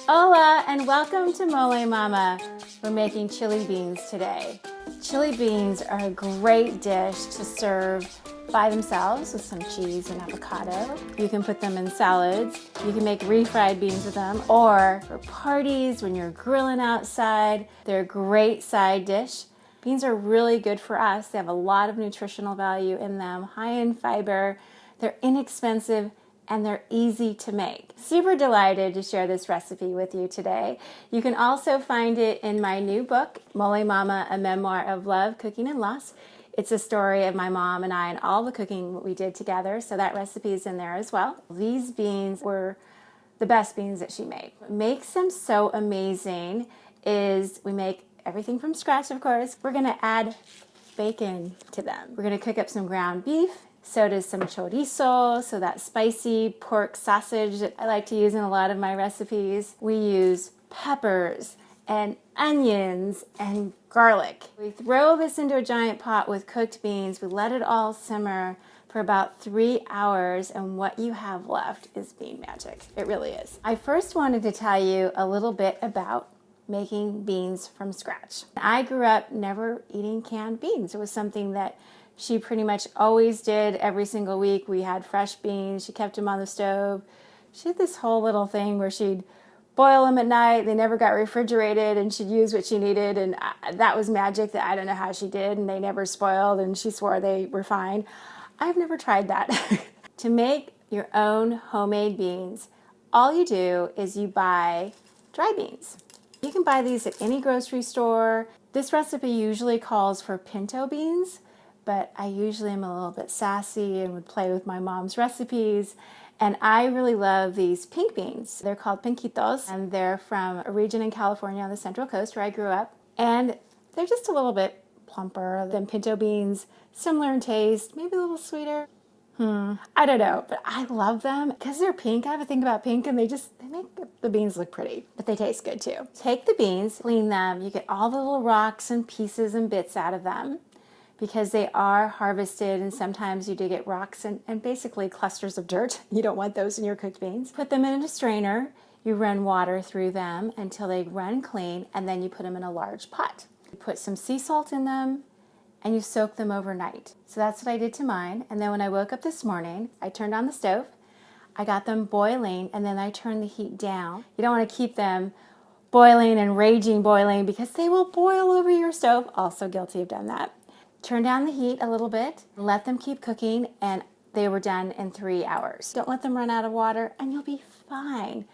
Hola and welcome to Molé Mama. We're making chili beans today. Chili beans are a great dish to serve by themselves with some cheese and avocado. You can put them in salads. You can make refried beans with them, or for parties when you're grilling outside. They're a great side dish. Beans are really good for us. They have a lot of nutritional value in them, high in fiber. They're inexpensive and they're easy to make. Super delighted to share this recipe with you today. You can also find it in my new book, Molé Mama, A Memoir of Love, Cooking, and Loss. It's a story of my mom and I and all the cooking we did together, so that recipe is in there as well. These beans were the best beans that she made. What makes them so amazing is we make everything from scratch, of course. We're gonna add bacon to them. We're gonna cook up some ground beef. So does some chorizo, so that spicy pork sausage that I like to use in a lot of my recipes. We use peppers and onions and garlic. We throw this into a giant pot with cooked beans. We let it all simmer for about 3 hours, and what you have left is bean magic. It really is. I first wanted to tell you a little bit about making beans from scratch. I grew up never eating canned beans. It was something that she pretty much always did every single week. We had fresh beans. She kept them on the stove. She had this whole little thing where she'd boil them at night. They never got refrigerated, and she'd use what she needed, and that was magic that I don't know how she did, and they never spoiled, and she swore they were fine. I've never tried that. To make your own homemade beans, all you do is you buy dry beans. You can buy these at any grocery store. This recipe usually calls for pinto beans, but I usually am a little bit sassy and would play with my mom's recipes. And I really love these pink beans. They're called pinquitos, and they're from a region in California on the Central Coast where I grew up. And they're just a little bit plumper than pinto beans, similar in taste, maybe a little sweeter. I don't know, but I love them because they're pink. I have a thing about pink, and they make the beans look pretty, but they taste good too. Take the beans, clean them. You get all the little rocks and pieces and bits out of them, because they are harvested, and sometimes you do get rocks and basically clusters of dirt. You don't want those in your cooked beans. Put them in a strainer. You run water through them until they run clean, and then you put them in a large pot. You put some sea salt in them, and you soak them overnight. So that's what I did to mine. And then when I woke up this morning, I turned on the stove. I got them boiling, and then I turned the heat down. You don't want to keep them boiling and raging boiling because they will boil over your stove. Also guilty of done that. Turn down the heat a little bit, let them keep cooking, and they were done in 3 hours. Don't let them run out of water, and you'll be fine.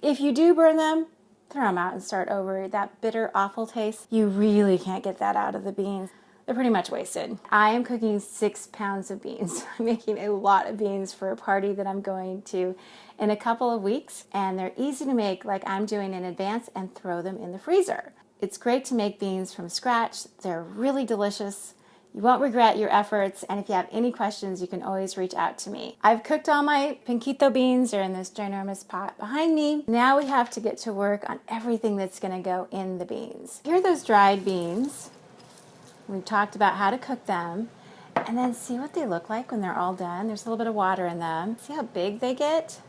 If you do burn them, throw them out and start over. That bitter, awful taste, you really can't get that out of the beans. They're pretty much wasted. I am cooking 6 pounds of beans. I'm making a lot of beans for a party that I'm going to in a couple of weeks, and they're easy to make like I'm doing in advance and throw them in the freezer. It's great to make beans from scratch. They're really delicious. You won't regret your efforts, and if you have any questions, you can always reach out to me. I've cooked all my pinquito beans. They're in this ginormous pot behind me. Now we have to get to work on everything that's gonna go in the beans. Here are those dried beans. We've talked about how to cook them, and then see what they look like when they're all done. There's a little bit of water in them. See how big they get?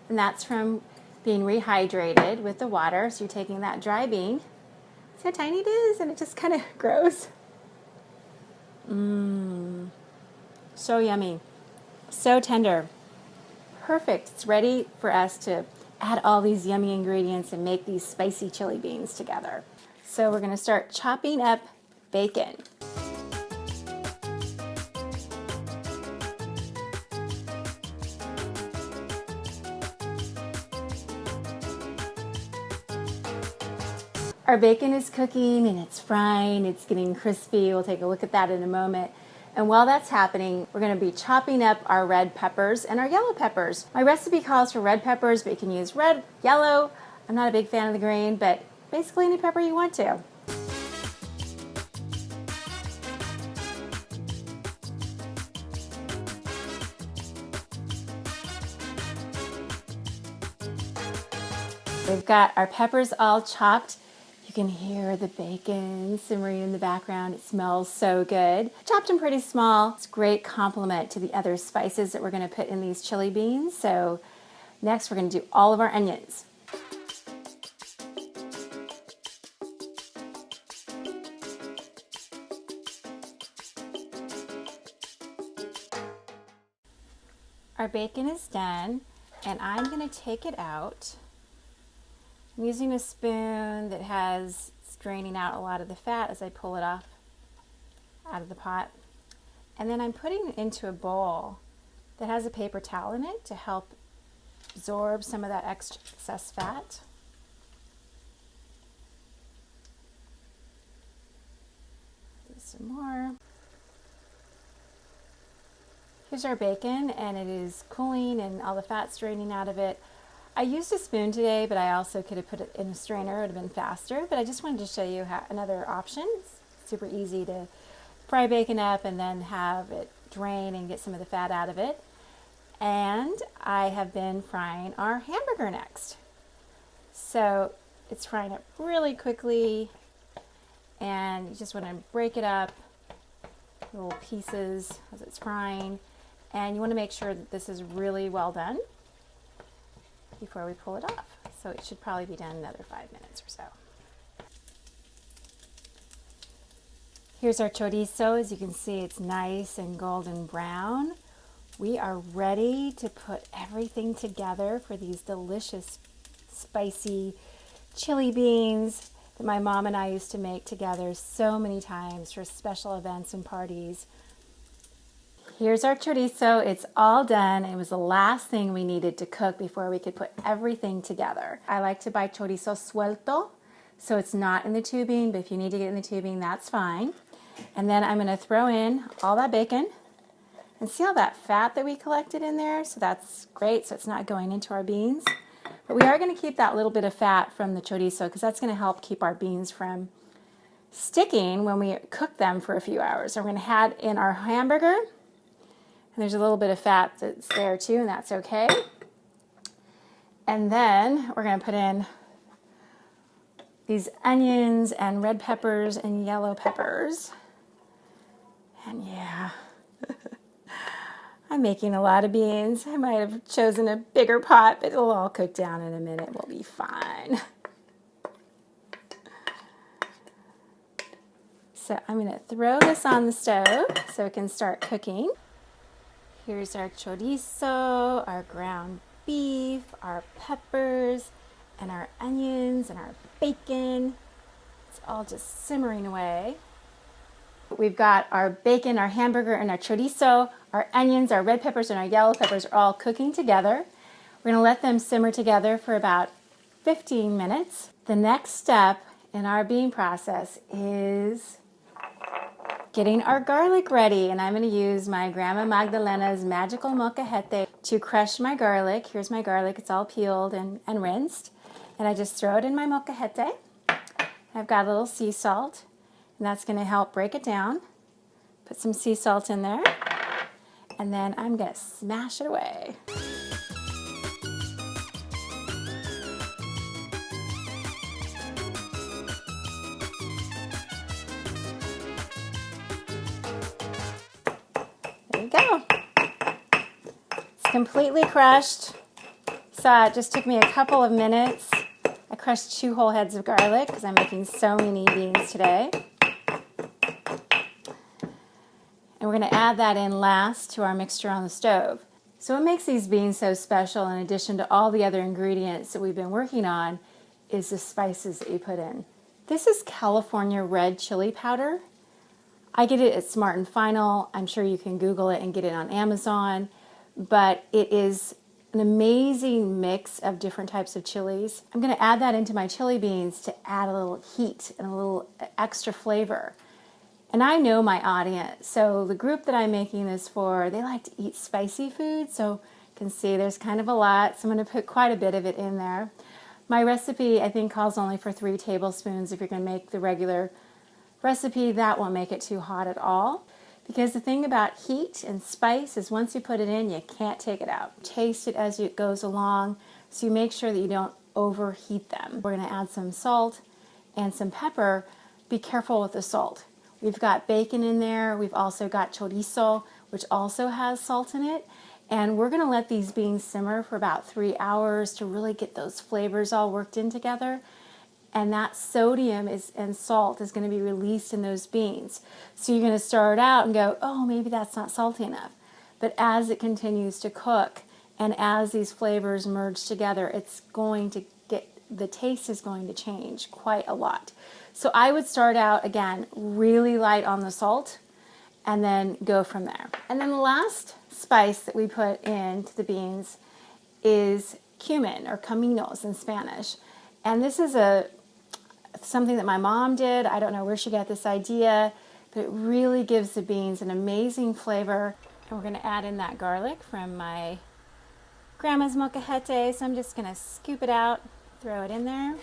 And that's from being rehydrated with the water. So you're taking that dry bean. See how tiny it is? And it just kind of grows. So yummy, so tender, perfect. It's ready for us to add all these yummy ingredients and make these spicy chili beans together. So we're going to start chopping up bacon. Our bacon is cooking and it's frying, it's getting crispy. We'll take a look at that in a moment. And while that's happening, we're going to be chopping up our red peppers and our yellow peppers. My recipe calls for red peppers, but you can use red, yellow. I'm not a big fan of the green, but basically any pepper you want to. We've got our peppers all chopped. You can hear the bacon simmering in the background. It smells so good. Chopped them pretty small. It's a great complement to the other spices that we're going to put in these chili beans. So next we're going to do all of our onions. Our bacon is done, and I'm going to take it out. I'm using a spoon that has, it's draining out a lot of the fat as I pull it off out of the pot. And then I'm putting it into a bowl that has a paper towel in it to help absorb some of that excess fat. Do some more. Here's our bacon, and it is cooling and all the fat's draining out of it. I used a spoon today, but I also could have put it in a strainer. It would have been faster, but I just wanted to show you another option. It's super easy to fry bacon up and then have it drain and get some of the fat out of it. And I have been frying our hamburger next. So it's frying up really quickly, and you just want to break it up little pieces as it's frying. And you want to make sure that this is really well done before we pull it off. So it should probably be done another 5 minutes or so. Here's our chorizo. As you can see, it's nice and golden brown. We are ready to put everything together for these delicious, spicy chili beans that my mom and I used to make together so many times for special events and parties. Here's our chorizo. It's all done. It was the last thing we needed to cook before we could put everything together. I like to buy chorizo suelto, so it's not in the tubing, but if you need to get in the tubing, that's fine. And then I'm going to throw in all that bacon. And see all that fat that we collected in there? So that's great, so it's not going into our beans. But we are going to keep that little bit of fat from the chorizo because that's going to help keep our beans from sticking when we cook them for a few hours. So we're going to add in our hamburger. And there's a little bit of fat that's there too, and that's okay. And then we're going to put in these onions and red peppers and yellow peppers. And yeah, I'm making a lot of beans. I might have chosen a bigger pot, but it'll all cook down in a minute. We'll be fine. So I'm going to throw this on the stove so it can start cooking. Here's our chorizo, our ground beef, our peppers, and our onions, and our bacon. It's all just simmering away. We've got our bacon, our hamburger, and our chorizo, our onions, our red peppers, and our yellow peppers are all cooking together. We're going to let them simmer together for about 15 minutes. The next step in our bean process is getting our garlic ready, and I'm going to use my Grandma Magdalena's magical molcajete to crush my garlic. Here's my garlic. It's all peeled and rinsed, and I just throw it in my molcajete. I've got a little sea salt, and that's going to help break it down. Put some sea salt in there, and then I'm going to smash it away. There you go. It's completely crushed. So it just took me a couple of minutes. I crushed 2 whole heads of garlic because I'm making so many beans today. And we're going to add that in last to our mixture on the stove. So what makes these beans so special, in addition to all the other ingredients that we've been working on, is the spices that you put in. This is California red chili powder. I get it at Smart & Final. I'm sure you can Google it and get it on Amazon. But it is an amazing mix of different types of chilies. I'm going to add that into my chili beans to add a little heat and a little extra flavor. And I know my audience, so the group that I'm making this for, they like to eat spicy food, so you can see there's kind of a lot, so I'm going to put quite a bit of it in there. My recipe, I think, calls only for 3 tablespoons. If you're going to make the regular recipe, that won't make it too hot at all. Because the thing about heat and spice is once you put it in, you can't take it out. Taste it as it goes along, so you make sure that you don't overheat them. We're going to add some salt and some pepper. Be careful with the salt. We've got bacon in there. We've also got chorizo, which also has salt in it. And we're going to let these beans simmer for about 3 hours to really get those flavors all worked in together. And that sodium and salt is going to be released in those beans. So you're going to start out and go, oh, maybe that's not salty enough. but as it continues to cook and as these flavors merge together, the taste is going to change quite a lot. So I would start out, again, really light on the salt and then go from there. And then the last spice that we put into the beans is cumin, or caminos in Spanish. And this is something that my mom did. I don't know where she got this idea, but it really gives the beans an amazing flavor. And we're going to add in that garlic from my grandma's molcajete. So I'm just going to scoop it out, throw it in there,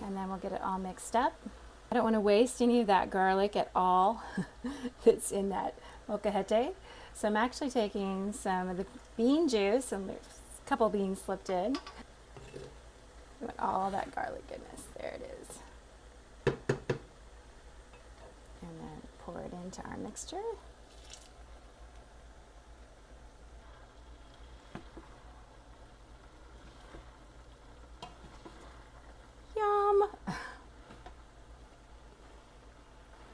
and then we'll get it all mixed up. I don't want to waste any of that garlic at all that's in that molcajete. So I'm actually taking some of the bean juice, and there's a couple beans slipped in. We want all that garlic goodness. There it is. And then pour it into our mixture. Yum!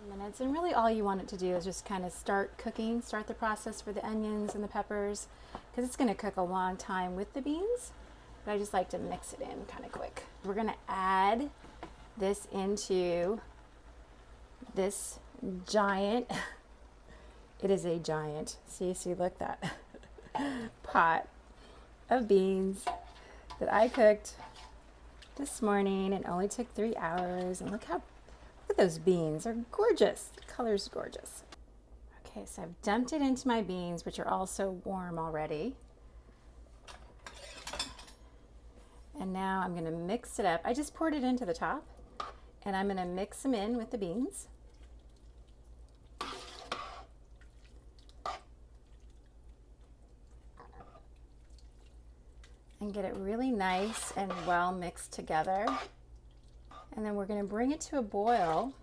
Minutes, and really all you want it to do is just kind of start the process for the onions and the peppers, because it's going to cook a long time with the beans, but I just like to mix it in kind of quick. We're going to add this into this giant, it is a giant, see look, that pot of beans that I cooked this morning and only took 3 hours, and look at those beans, they're gorgeous. The color's gorgeous. Okay, so I've dumped it into my beans, which are also warm already. And now I'm going to mix it up. I just poured it into the top, and I'm going to mix them in with the beans. And get it really nice and well mixed together. And then we're going to bring it to a boil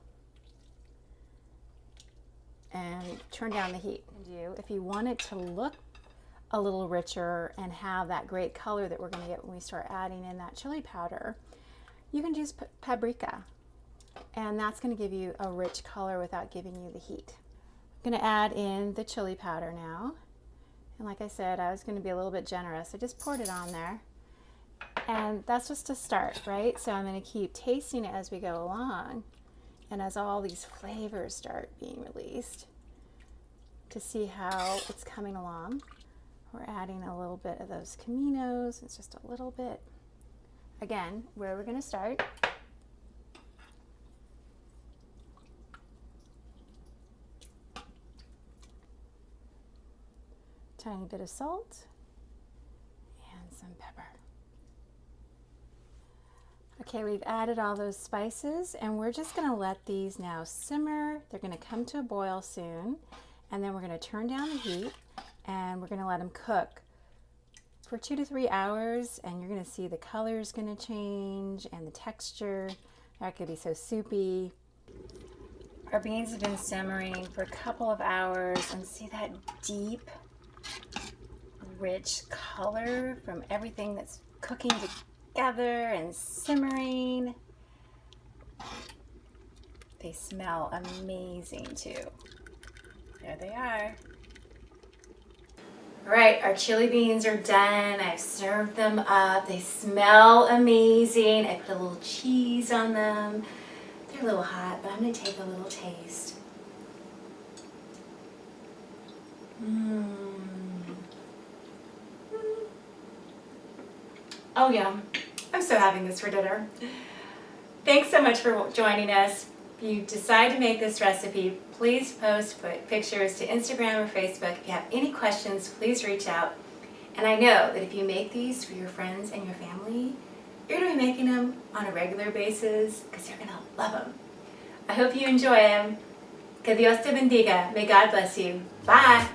and turn down the heat. If you want it to look a little richer and have that great color that we're going to get when we start adding in that chili powder, you can use paprika, and that's going to give you a rich color without giving you the heat. I'm going to add in the chili powder now, and like I said, I was going to be a little bit generous. I just poured it on there, and that's just a start, right? So I'm going to keep tasting it as we go along, and as all these flavors start being released, to see how it's coming along. We're adding a little bit of those caminos. It's just a little bit. Again, where we're going to start. Tiny bit of salt and some pepper. Okay, we've added all those spices, and we're just going to let these now simmer. They're going to come to a boil soon, and then we're going to turn down the heat, and we're going to let them cook for 2 to 3 hours, and you're going to see the color is going to change and the texture. That could be so soupy. Our beans have been simmering for a couple of hours, and see that deep, rich color from everything that's cooking together and simmering. They smell amazing too. There they are. All right, our chili beans are done. I've served them up. They smell amazing. I put a little cheese on them. They're a little hot, but I'm gonna take a little taste. Oh yeah, I'm so having this for dinner. Thanks so much for joining us. If you decide to make this recipe, please put pictures to Instagram or Facebook. If you have any questions, please reach out. And I know that if you make these for your friends and your family, you're going to be making them on a regular basis because you're going to love them. I hope you enjoy them. Que Dios te bendiga. May God bless you. Bye.